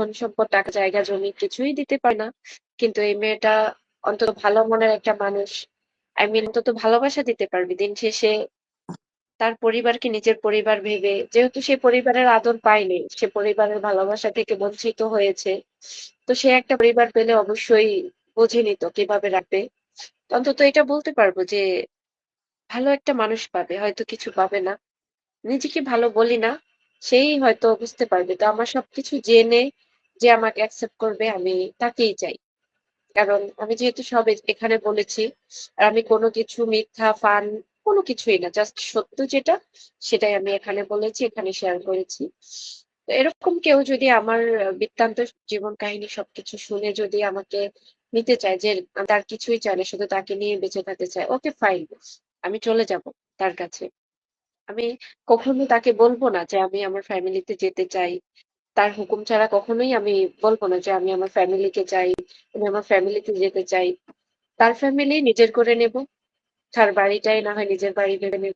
ধন সম্পদ, টাকা, জায়গা, জমি কিছুই দিতে পারে না। কিন্তু এই মেয়েটা অন্তত ভালো মনের একটা মানুষ। অন্তত ভালোবাসা দিতে পারবে। দিন শেষে তার পরিবারকে নিজের পরিবার ভেবে, যেহেতু সে পরিবারের আদর পায়নি, সে পরিবারের ভালোবাসা থেকে বঞ্চিত হয়েছে। তো সে একটা পরিবার পেলে অবশ্যই বুঝে নিত কিভাবে রাখবে। তো অন্তত এটা বলতে পারবো যে ভালো একটা মানুষ পাবে। হয়তো কিছু পাবে না। নিজেকে ভালো বলি না। সেই হয়তো বুঝতে পারবে। তো আমার সবকিছু জেনে যে আমাকে অ্যাকসেপ্ট করবে আমি তাকেই চাই। কারণ আমি যেহেতু সব এখানে বলেছি, আর আমি কোনো কিছু মিথ্যা, ফান কোনো কিছুই না। জাস্ট সত্য যেটা সেটাই আমি এখানে বলেছি, এখানে শেয়ার করেছি। তো এরকম কেউ যদি আমার বৃত্তান্ত জীবন কাহিনী সবকিছু শুনে যদি আমাকে নিতে চায় যে তার কিছুই চায় না, শুধু তাকে নিয়ে বেঁচে থাকতে চায়, ওকে ফাইন। আমি চলে যাব তার কাছে। আমি কখনো তাকে বলব না যে আমি আমার ফ্যামিলিতে যেতে চাই। তার হুকুম ছাড়া কখনোই আমি বলব না যে আমি আমার ফ্যামিলিকে চাই, আমি আমার ফ্যামিলিতে যেতে চাই। তার ফ্যামিলি নিজের করে নেব। তার বাড়িটাই না হয় নিজের বাড়ি ভেবে নেব।